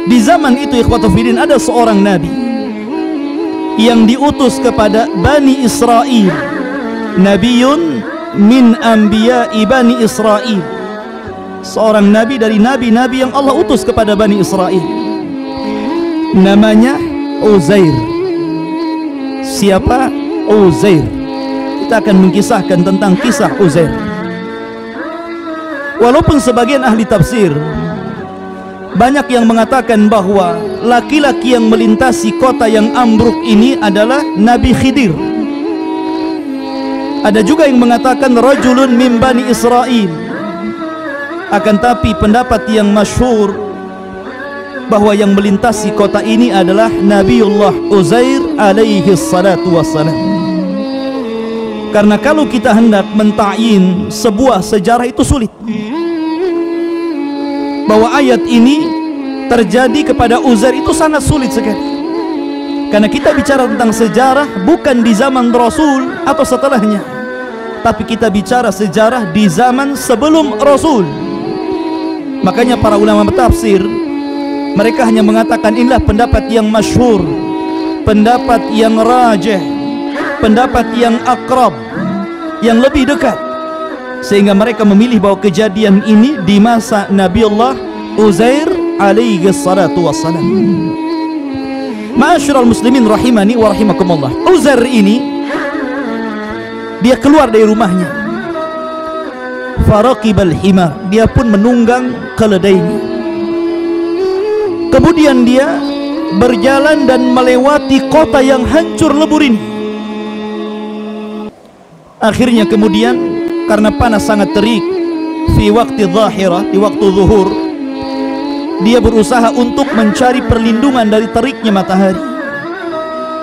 Di zaman itu ikhwatu fiddin, ada seorang nabi yang diutus kepada Bani Israel, nabiyun min anbiya'i Bani Israel, seorang nabi dari nabi-nabi yang Allah utus kepada Bani Israel, namanya Uzair. Siapa Uzair? Kita akan mengisahkan tentang kisah Uzair. Walaupun sebagian ahli tafsir banyak yang mengatakan bahwa laki-laki yang melintasi kota yang ambruk ini adalah Nabi Khidir. Ada juga yang mengatakan rajulun min Bani Israel. Akan tapi pendapat yang masyhur bahwa yang melintasi kota ini adalah Nabiullah Uzair alaihi salatu wassalam. Karena kalau kita hendak menta'yin sebuah sejarah itu sulit. Bahwa ayat ini terjadi kepada Uzair itu sangat sulit sekali. Karena kita bicara tentang sejarah bukan di zaman Rasul atau setelahnya, tapi kita bicara sejarah di zaman sebelum Rasul. Makanya para ulama tafsir mereka hanya mengatakan inilah pendapat yang masyhur, pendapat yang rajih, pendapat yang akrab, yang lebih dekat, sehingga mereka memilih bahwa kejadian ini di masa Nabiullah Uzair alaihi salatu wassalam. Ma'asyiral muslimin rahimani wa rahimakumullah. Uzair ini dia keluar dari rumahnya, faraqibal himar, dia pun menunggang keledainya. Kemudian dia berjalan dan melewati kota yang hancur lebur ini. Akhirnya kemudian karena panas sangat terik, fi waktu zahirah, di waktu zuhur, dia berusaha untuk mencari perlindungan dari teriknya matahari.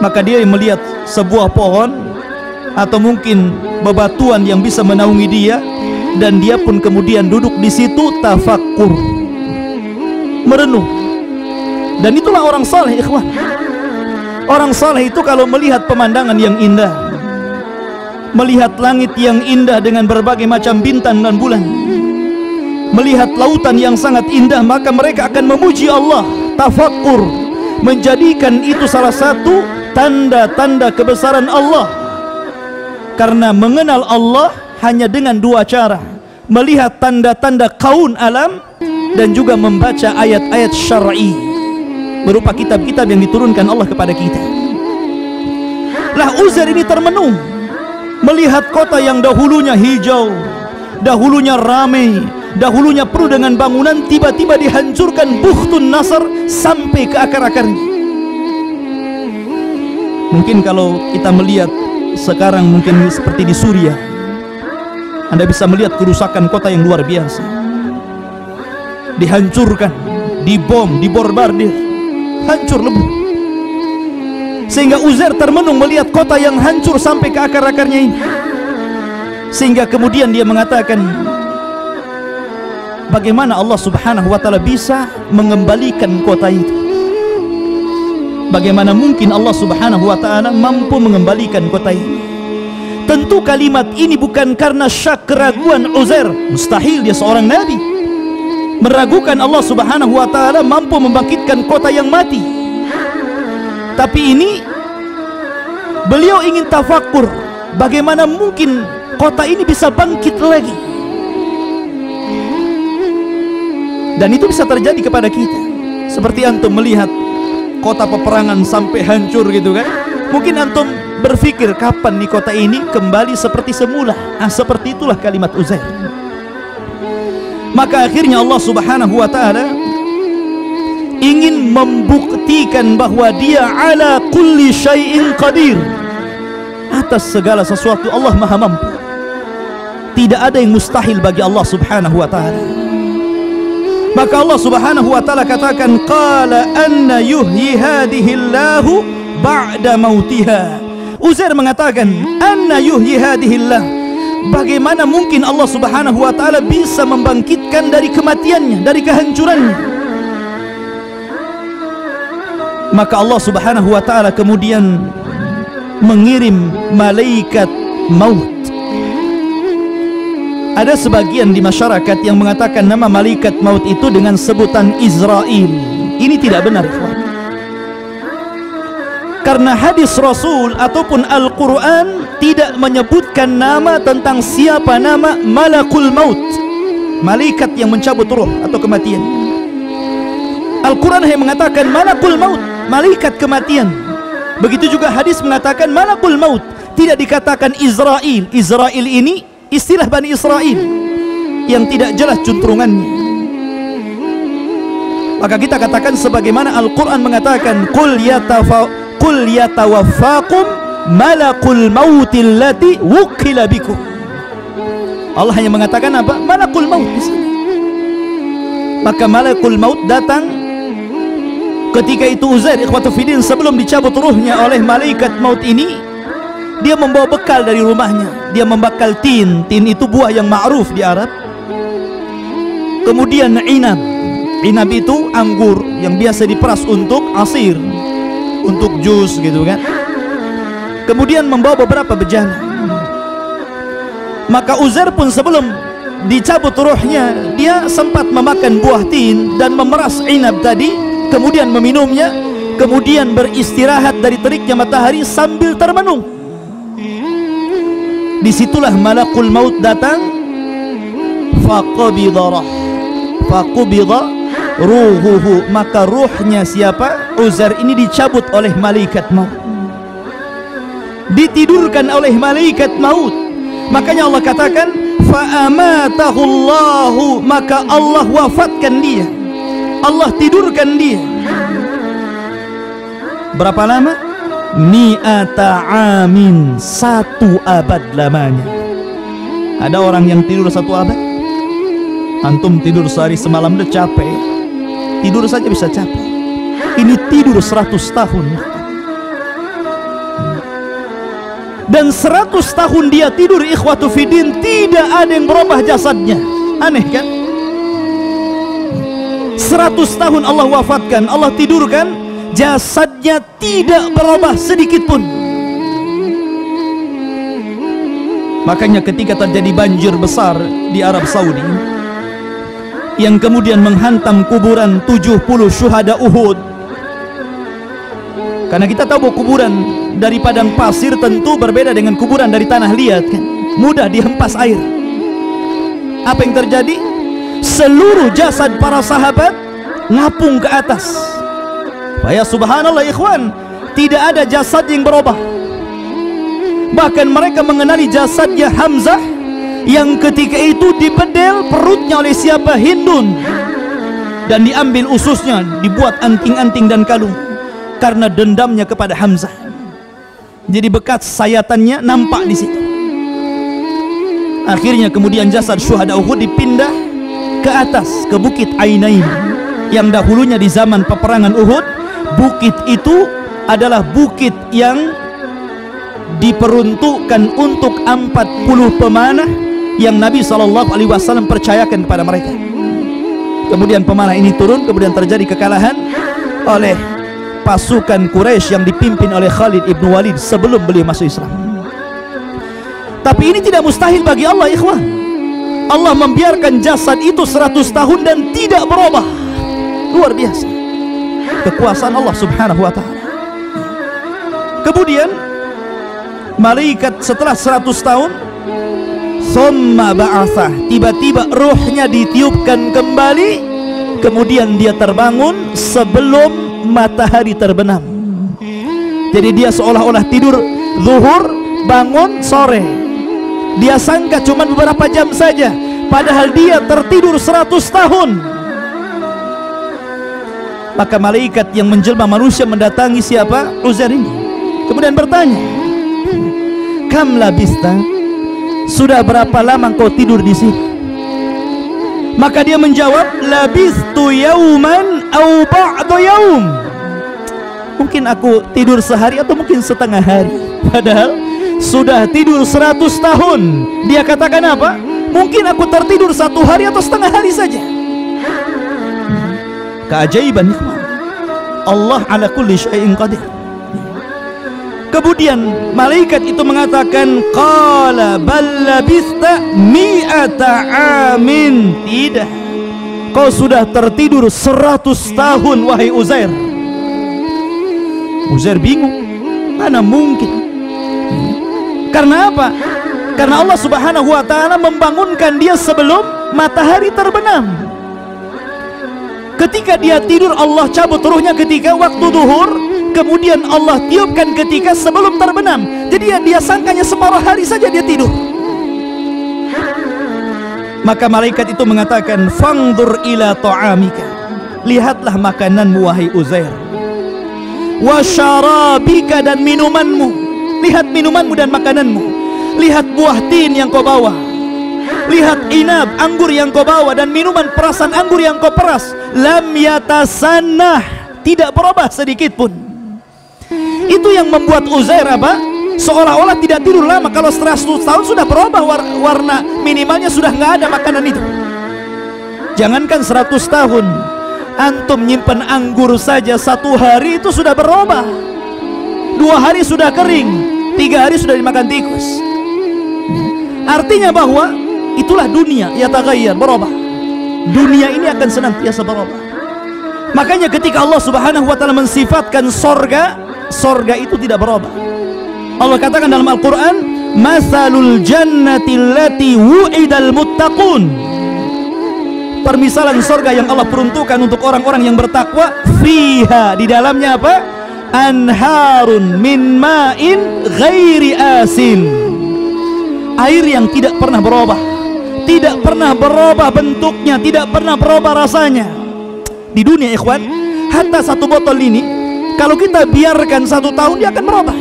Maka dia melihat sebuah pohon atau mungkin bebatuan yang bisa menaungi dia, dan dia pun kemudian duduk di situ tafakkur, merenung. Dan itulah orang saleh, ikhwan. Orang saleh itu kalau melihat pemandangan yang indah, melihat langit yang indah dengan berbagai macam bintang dan bulan, melihat lautan yang sangat indah, maka mereka akan memuji Allah, tafakkur, menjadikan itu salah satu tanda-tanda kebesaran Allah. Karena mengenal Allah hanya dengan dua cara: melihat tanda-tanda kaun alam dan juga membaca ayat-ayat syar'i berupa kitab-kitab yang diturunkan Allah kepada kita. Lah Uzair ini termenung melihat kota yang dahulunya hijau, dahulunya ramai, dahulunya penuh dengan bangunan, tiba-tiba dihancurkan Bukhtun Nasr sampai ke akar-akarnya. Mungkin kalau kita melihat sekarang, mungkin seperti di Suriah, Anda bisa melihat kerusakan kota yang luar biasa. Dihancurkan, dibom, diborbardir, hancur lebur. Sehingga Uzair termenung melihat kota yang hancur sampai ke akar-akarnya ini. Sehingga kemudian dia mengatakan, bagaimana Allah subhanahu wa ta'ala bisa mengembalikan kota itu? Bagaimana mungkin Allah subhanahu wa ta'ala mampu mengembalikan kota ini? Tentu kalimat ini bukan karena syak keraguan Uzair. Mustahil, dia seorang nabi, meragukan Allah subhanahu wa ta'ala mampu membangkitkan kota yang mati. Tapi ini beliau ingin tafakkur, bagaimana mungkin kota ini bisa bangkit lagi. Dan itu bisa terjadi kepada kita. Seperti antum melihat kota peperangan sampai hancur gitu kan, mungkin antum berpikir kapan nih kota ini kembali seperti semula. Seperti itulah kalimat Uzair. Maka akhirnya Allah subhanahu wa ta'ala ingin membuktikan bahwa dia ala kulli syai'in qadir, atas segala sesuatu Allah maha mampu. Tidak ada yang mustahil bagi Allah subhanahu wa ta'ala. Maka Allah subhanahu wa ta'ala katakan, qala anna yuhyi hadihi Allahu ba'da mautiha. Uzair mengatakan, anna yuhyi hadihi Allah, bagaimana mungkin Allah subhanahu wa ta'ala bisa membangkitkan dari kematiannya, dari kehancurannya? Maka Allah subhanahu wa ta'ala kemudian mengirim malaikat maut. Ada sebagian di masyarakat yang mengatakan nama malaikat maut itu dengan sebutan Israel. Ini tidak benar, ikhwan. Karena hadis Rasul ataupun Al-Quran tidak menyebutkan nama tentang siapa nama Malakul Maut, malaikat yang mencabut roh atau kematian. Al-Quran hanya mengatakan Malakul Maut, malaikat kematian. Begitu juga hadis mengatakan Malakul Maut, tidak dikatakan Israel. Israel ini istilah Bani Israel yang tidak jelas juntrungannya. Maka kita katakan sebagaimana Al-Quran mengatakan Qul yatawaffakum malakul mautil lati wukila bikum. Allah hanya mengatakan apa? Malakul maut di sini. Maka malakul maut datang ketika itu Uzair ikhwatu fiddin sebelum dicabut ruhnya oleh malaikat maut ini, dia membawa bekal dari rumahnya. Dia membakal tin. Tin itu buah yang ma'ruf di Arab. Kemudian inab. Inab itu anggur yang biasa diperas untuk asir, untuk jus gitu kan. Kemudian membawa beberapa bejana. Maka Uzair pun sebelum dicabut ruhnya, dia sempat memakan buah tin dan memeras inab tadi, kemudian meminumnya, kemudian beristirahat dari teriknya matahari sambil termenung. Disitulah malakul maut datang, faqabidha ruhuhu, maka ruhnya siapa? Uzair ini dicabut oleh malaikat maut, ditidurkan oleh malaikat maut. Makanya Allah katakan fa'amatahu Allahu, maka Allah wafatkan dia, Allah tidurkan dia. Berapa lama? Mi'ata amin, 1 abad lamanya. Ada orang yang tidur 1 abad? Antum tidur sehari semalam udah capek, tidur saja bisa capek. Ini tidur 100 tahun. Dan 100 tahun dia tidur ikhwatu fiddin, tidak ada yang berubah jasadnya. Aneh kan? 100 tahun Allah wafatkan, Allah tidurkan, jasadnya tidak berubah sedikit pun. Makanya ketika terjadi banjir besar di Arab Saudi yang kemudian menghantam kuburan 70 syuhada Uhud, karena kita tahu bahwa kuburan dari padang pasir tentu berbeda dengan kuburan dari tanah liat kan, mudah dihempas air. Apa yang terjadi? Seluruh jasad para sahabat ngapung ke atas. Ya subhanallah ikhwan, tidak ada jasad yang berubah. Bahkan mereka mengenali jasadnya Hamzah yang ketika itu dibedel perutnya oleh siapa? Hindun, dan diambil ususnya, dibuat anting-anting dan kalung karena dendamnya kepada Hamzah. Jadi bekas sayatannya nampak di situ. Akhirnya kemudian jasad syuhada Uhud dipindah ke atas, ke Bukit Ainain, yang dahulunya di zaman peperangan Uhud, bukit itu adalah bukit yang diperuntukkan untuk 40 pemanah yang Nabi SAW percayakan kepada mereka. Kemudian pemanah ini turun, kemudian terjadi kekalahan oleh pasukan Quraisy yang dipimpin oleh Khalid ibn Walid sebelum beliau masuk Islam. Tapi ini tidak mustahil bagi Allah ikhwan. Allah membiarkan jasad itu 100 tahun dan tidak berubah. Luar biasa kekuasaan Allah subhanahu wa ta'ala. Kemudian malaikat setelah 100 tahun, thumma ba'athah, tiba-tiba ruhnya ditiupkan kembali, kemudian dia terbangun sebelum matahari terbenam. Jadi dia seolah-olah tidur zuhur, bangun sore. Dia sangka cuma beberapa jam saja, padahal dia tertidur 100 tahun. Maka malaikat yang menjelma manusia mendatangi siapa? Uzair ini, kemudian bertanya, kam labista, sudah berapa lama kau tidur di sini? Maka dia menjawab, labistu yauman au ba'du yaum. Mungkin aku tidur sehari atau mungkin setengah hari. Padahal sudah tidur 100 tahun. Dia katakan apa? Mungkin aku tertidur 1 hari atau setengah hari saja. Keajaiban ikhwan, Allah ala kulli syai'in qadir. Kemudian malaikat itu mengatakan, qala bal labista mi'ata amin. Tidak, kau sudah tertidur 100 tahun wahai Uzair. Uzair bingung, mana mungkin. Karena apa? Karena Allah Subhanahu wa ta'ala membangunkan dia sebelum matahari terbenam. Ketika dia tidur, Allah cabut ruhnya ketika waktu duhur, kemudian Allah tiupkan ketika sebelum terbenam. Jadi dia sangkanya separuh hari saja dia tidur. Maka malaikat itu mengatakan, "Fangdur ila ta'amika." Lihatlah makananmu wahai Uzair. Wa syarabika, dan minumanmu. Lihat minumanmu dan makananmu. Lihat buah tin yang kau bawa. Lihat inab, anggur yang kau bawa, dan minuman perasan anggur yang kau peras. Lam yatasannah, tidak berubah sedikit pun. Itu yang membuat Uzair apa? Seolah-olah tidak tidur lama. Kalau setelah 100 tahun sudah berubah warna, minimalnya sudah nggak ada makanan itu. Jangankan 100 tahun, antum nyimpen anggur saja 1 hari itu sudah berubah. 2 hari sudah kering, 3 hari sudah dimakan tikus. Artinya bahwa itulah dunia, ya taghayyar, berubah. Dunia ini akan senantiasa berubah. Makanya ketika Allah Subhanahu wa ta'ala mensifatkan sorga, sorga itu tidak berubah. Allah katakan dalam Al-Quran, "Mathalul jannati allati wu'idal muttaqun." Permisalan sorga yang Allah peruntukkan untuk orang-orang yang bertakwa, fiha, di dalamnya apa? Anharun min ma'in ghairi asin. Air yang tidak pernah berubah, tidak pernah berubah bentuknya, tidak pernah berubah rasanya. Di dunia ikhwan, hatta satu botol ini kalau kita biarkan 1 tahun dia akan berubah.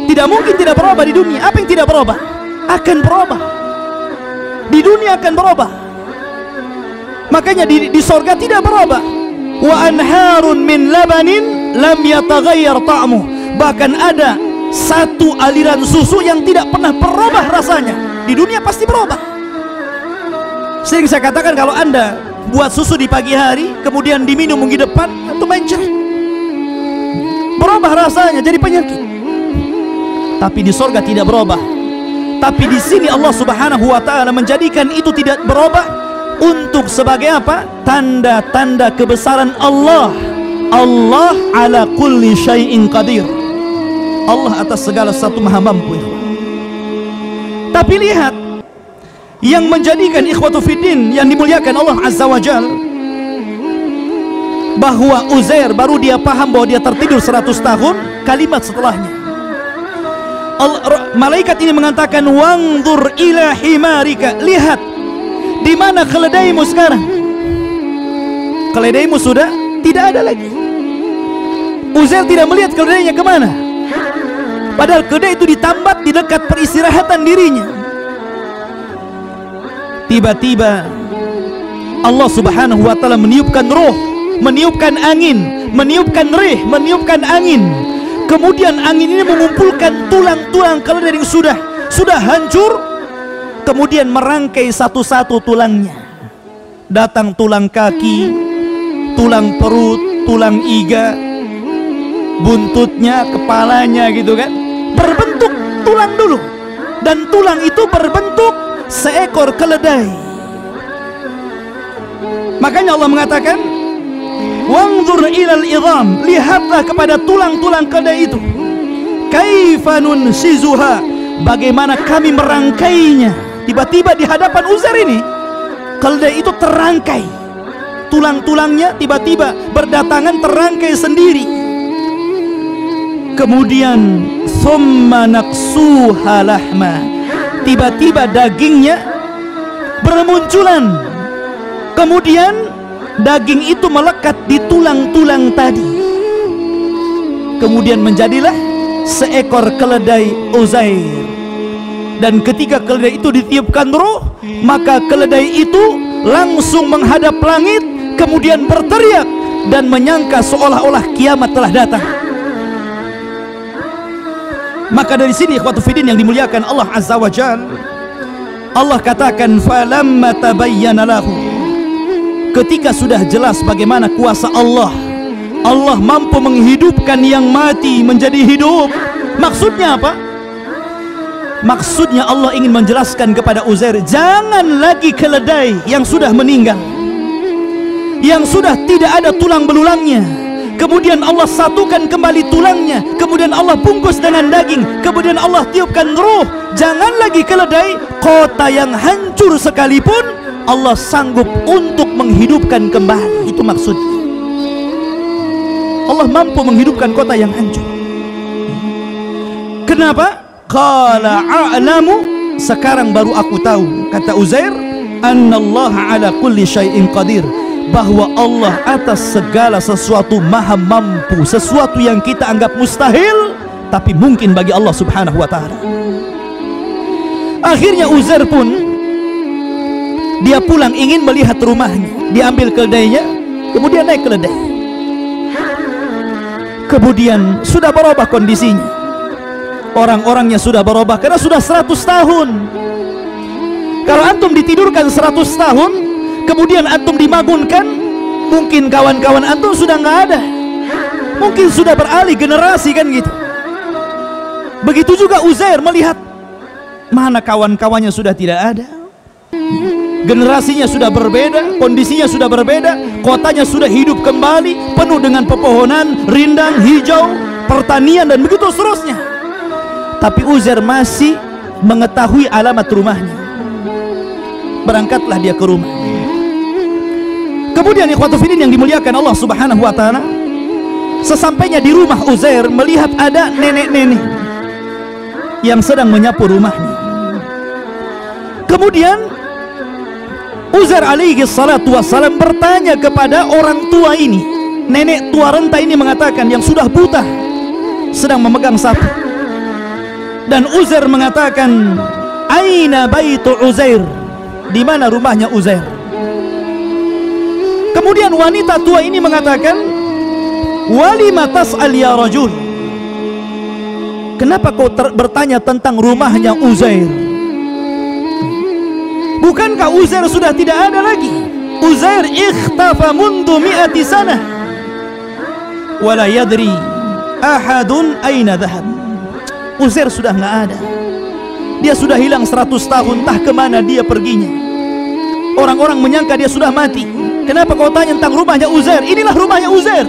Tidak mungkin tidak berubah di dunia. Apa yang tidak berubah? Akan berubah. Di dunia akan berubah. Makanya di sorga tidak berubah. Wa anharun min labanin lam yataghayyar ta'muh. Bahkan ada satu aliran susu yang tidak pernah berubah rasanya. Di dunia pasti berubah. Sering saya katakan, kalau Anda buat susu di pagi hari kemudian diminum minggu depan, itu mencret, berubah rasanya jadi penyakit. Tapi di sorga tidak berubah. Tapi di sini Allah Subhanahu wa ta'ala menjadikan itu tidak berubah untuk sebagai apa? Tanda-tanda kebesaran Allah. Allah ala kulli syai'in qadir. Allah atas segala sesuatu maha mampu. Tapi lihat, yang menjadikan ikhwatu fiddin yang dimuliakan Allah Azza wa Jal, bahwa Uzair baru dia paham bahwa dia tertidur 100 tahun, kalimat setelahnya malaikat ini mengatakan, "Wangdur ila himarika." Lihat, di mana keledaimu sekarang? Keledaimu sudah tidak ada lagi. Uzair tidak melihat keledainya kemana. Padahal keledai itu ditambat di dekat peristirahatan dirinya. Tiba-tiba Allah Subhanahu wa ta'ala meniupkan roh, meniupkan angin, meniupkan rih, meniupkan angin. Kemudian angin ini mengumpulkan tulang-tulang keledai yang sudah hancur, kemudian merangkai satu-satu tulangnya. Datang tulang kaki, tulang perut, tulang iga, buntutnya, kepalanya, gitu kan, berbentuk tulang dulu. Dan tulang itu berbentuk seekor keledai. Makanya Allah mengatakan, "Wanzur ilal idham." Lihatlah kepada tulang-tulang keledai itu. Kaifa nunsizuha, bagaimana kami merangkainya. Tiba-tiba di hadapan Uzair ini, keledai itu terangkai. Tulang-tulangnya tiba-tiba berdatangan terangkai sendiri. Kemudian summa naqsuha lahma, tiba-tiba dagingnya bermunculan. Kemudian daging itu melekat di tulang-tulang tadi. Kemudian menjadilah seekor keledai Uzair. Dan ketika keledai itu ditiupkan roh, maka keledai itu langsung menghadap langit, kemudian berteriak dan menyangka seolah-olah kiamat telah datang. Maka dari sini ikhwatu fiddin yang dimuliakan Allah Azza wa Jalla, Allah katakan, "Falamma tabayyana lahu." Ketika sudah jelas bagaimana kuasa Allah, Allah mampu menghidupkan yang mati menjadi hidup. Maksudnya apa? Maksudnya Allah ingin menjelaskan kepada Uzair, jangan lagi keledai yang sudah meninggal, yang sudah tidak ada tulang belulangnya, kemudian Allah satukan kembali tulangnya, kemudian Allah bungkus dengan daging, kemudian Allah tiupkan ruh. Jangan lagi keledai, kota yang hancur sekalipun Allah sanggup untuk menghidupkan kembali. Itu maksudnya. Allah mampu menghidupkan kota yang hancur. Kenapa? Qala a'lamu, sekarang baru aku tahu, kata Uzair, annallaha ala kulli syai'in qadir, bahwa Allah atas segala sesuatu maha mampu. Sesuatu yang kita anggap mustahil, tapi mungkin bagi Allah subhanahu wa ta'ala. Akhirnya Uzair pun dia pulang ingin melihat rumahnya. Diambil keledainya, kemudian naik keledai. Kemudian sudah berubah kondisinya. Orang-orangnya sudah berubah karena sudah 100 tahun. Kalau antum ditidurkan 100 tahun, kemudian antum dibangunkan, mungkin kawan-kawan antum sudah nggak ada, mungkin sudah beralih generasi, kan gitu. Begitu juga Uzair melihat mana kawan-kawannya sudah tidak ada, generasinya sudah berbeda, kondisinya sudah berbeda, kotanya sudah hidup kembali, penuh dengan pepohonan, rindang, hijau, pertanian, dan begitu seterusnya. Tapi Uzair masih mengetahui alamat rumahnya. Berangkatlah dia ke rumah. Kemudian ikhwatu fillah yang dimuliakan Allah subhanahu wa ta'ala, sesampainya di rumah Uzair melihat ada nenek-nenek yang sedang menyapu rumahnya. Kemudian Uzair alaihi salatu wassalam bertanya kepada orang tua ini. Nenek tua renta ini mengatakan, yang sudah buta, sedang memegang sapu. Dan Uzair mengatakan, aina baitu Uzair, di mana rumahnya Uzair? Kemudian wanita tua ini mengatakan, walima tas'al ya rajul, kenapa kau bertanya tentang rumahnya Uzair? Bukankah Uzair sudah tidak ada lagi? Uzair ikhtafa mundu mi'ati sanah wala yadri ahadun aina dhahab. Uzair sudah nggak ada, dia sudah hilang 100 tahun, entah kemana dia perginya. Orang-orang menyangka dia sudah mati. Kenapa kau tanya tentang rumahnya Uzair? Inilah rumahnya Uzair.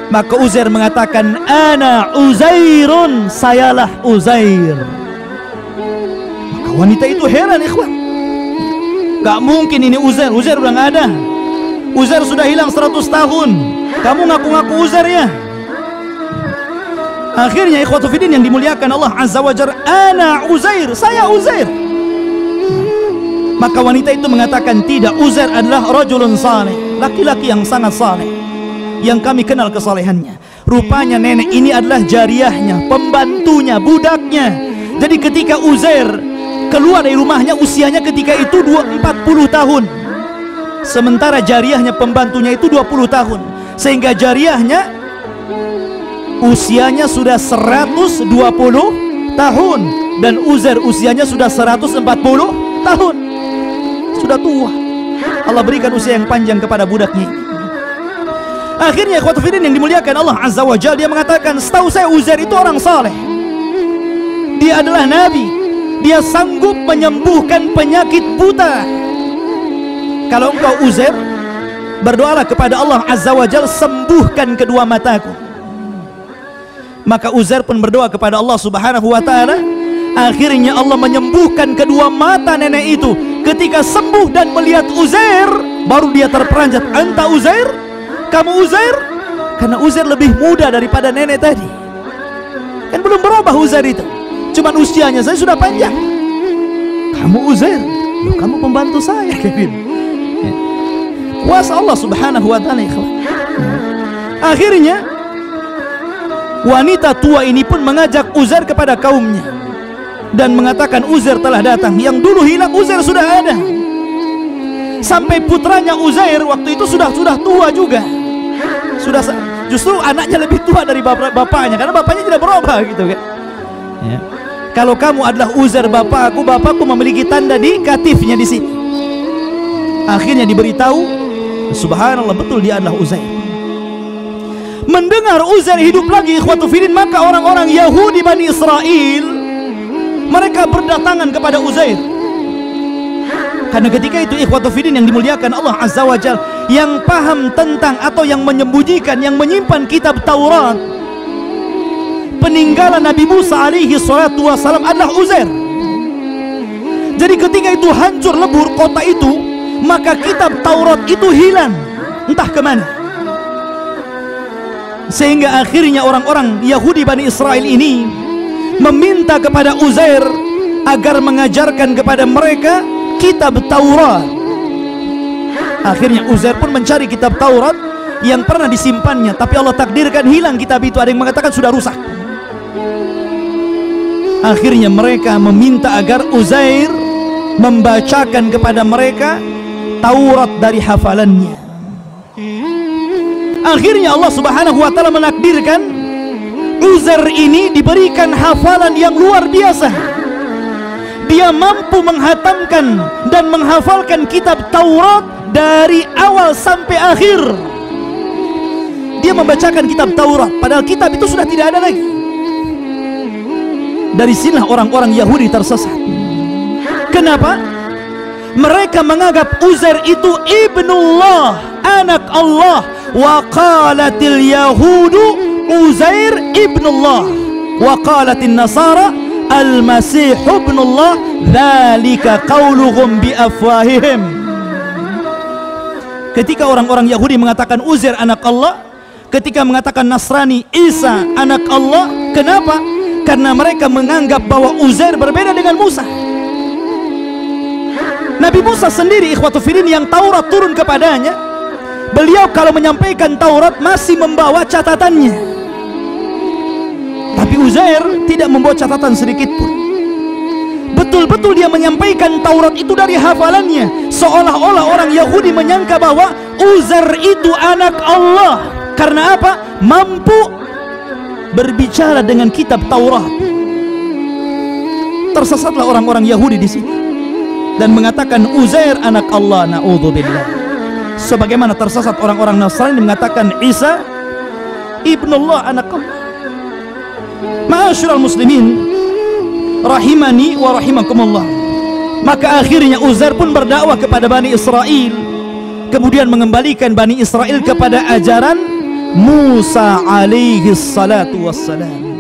Maka Uzair mengatakan, ana Uzairun, sayalah Uzair. Maka wanita itu heran, ikhwan. Gak mungkin ini Uzair, Uzair udah nggak ada. Uzair sudah hilang 100 tahun, kamu ngaku-ngaku Uzair ya? Akhirnya ikhwatu fiddin yang dimuliakan Allah azza wa jalla, ana Uzair, saya Uzair. Maka wanita itu mengatakan, tidak, Uzair adalah rajulun saleh, laki-laki yang sangat saleh, yang kami kenal kesalehannya. Rupanya nenek ini adalah jariyahnya, pembantunya, budaknya. Jadi ketika Uzair keluar dari rumahnya, usianya ketika itu 40 tahun, sementara jariyahnya, pembantunya itu 20 tahun, sehingga jariyahnya usianya sudah 120 tahun dan Uzair usianya sudah 140 tahun. Sudah tua. Allah berikan usia yang panjang kepada budaknya. Akhirnya ikhwatu fillah yang dimuliakan Allah azza wa jalla, dia mengatakan, setahu saya Uzair itu orang saleh. Dia adalah nabi. Dia sanggup menyembuhkan penyakit buta. Kalau engkau Uzair, berdoalah kepada Allah azza wa jalla, sembuhkan kedua mataku. Maka Uzair pun berdoa kepada Allah subhanahu wa ta'ala. Akhirnya Allah menyembuhkan kedua mata nenek itu. Ketika sembuh dan melihat Uzair, baru dia terperanjat, anta Uzair? Kamu Uzair? Karena Uzair lebih muda daripada nenek tadi. Kan belum berubah Uzair itu, cuman usianya saya sudah panjang. Kamu Uzair? Loh, kamu pembantu saya. Kuasa Allah subhanahu wa ta'ala. Akhirnya wanita tua ini pun mengajak Uzair kepada kaumnya dan mengatakan, Uzair telah datang. Yang dulu hilang Uzair sudah ada. Sampai putranya Uzair waktu itu sudah tua juga. Justru anaknya lebih tua dari bapaknya, karena bapaknya tidak berubah gitu kan. Ya. Kalau kamu adalah Uzair bapakku memiliki tanda di katifnya di sini. Akhirnya diberitahu, subhanallah, betul dia adalah Uzair. Mendengar Uzair hidup lagi, ikhwatu fillah, maka orang-orang Yahudi Bani Israel mereka berdatangan kepada Uzair. Karena ketika itu ikhwatu fiddin yang dimuliakan Allah Azza wa Jalla, yang paham tentang atau yang menyembunyikan, yang menyimpan kitab Taurat peninggalan Nabi Musa alaihi salatu wassalam adalah Uzair. Jadi ketika itu hancur lebur kota itu, maka kitab Taurat itu hilang entah kemana. Sehingga akhirnya orang-orang Yahudi Bani Israel ini meminta kepada Uzair agar mengajarkan kepada mereka kitab Taurat. Akhirnya Uzair pun mencari kitab Taurat yang pernah disimpannya, tapi Allah takdirkan hilang kitab itu. Ada yang mengatakan sudah rusak. Akhirnya mereka meminta agar Uzair membacakan kepada mereka Taurat dari hafalannya. Akhirnya Allah Subhanahu wa taala menakdirkan Uzair ini diberikan hafalan yang luar biasa. Dia mampu menghatamkan dan menghafalkan kitab Taurat dari awal sampai akhir. Dia membacakan kitab Taurat, padahal kitab itu sudah tidak ada lagi. Dari sinilah orang-orang Yahudi tersesat. Kenapa? Mereka menganggap Uzair itu ibnullah, anak Allah. Wa qalatil yahudu Uzair ibnullah, wa qalatin nasara al-masih ibnullah, dzalika qauluhum bi afwahihim. Ketika orang-orang Yahudi mengatakan Uzair anak Allah, ketika mengatakan Nasrani Isa anak Allah, kenapa? Karena mereka menganggap bahwa Uzair berbeda dengan Musa. Nabi Musa sendiri ikhwatu fiddin yang Taurat turun kepadanya, beliau kalau menyampaikan Taurat masih membawa catatannya. Tapi Uzair tidak membawa catatan sedikit pun. Betul-betul dia menyampaikan Taurat itu dari hafalannya. Seolah-olah orang Yahudi menyangka bahwa Uzair itu anak Allah. Karena apa? Mampu berbicara dengan kitab Taurat. Tersesatlah orang-orang Yahudi di sini dan mengatakan Uzair anak Allah, na'udzubillah. Sebagaimana tersesat orang-orang Nasrani mengatakan Isa ibnullah, anak Allah. Ma'asyiral muslimin rahimani wa rahimakumullah. Maka akhirnya Uzair pun berdakwah kepada Bani Israel, kemudian mengembalikan Bani Israel kepada ajaran Musa alaihi salatu wassalam.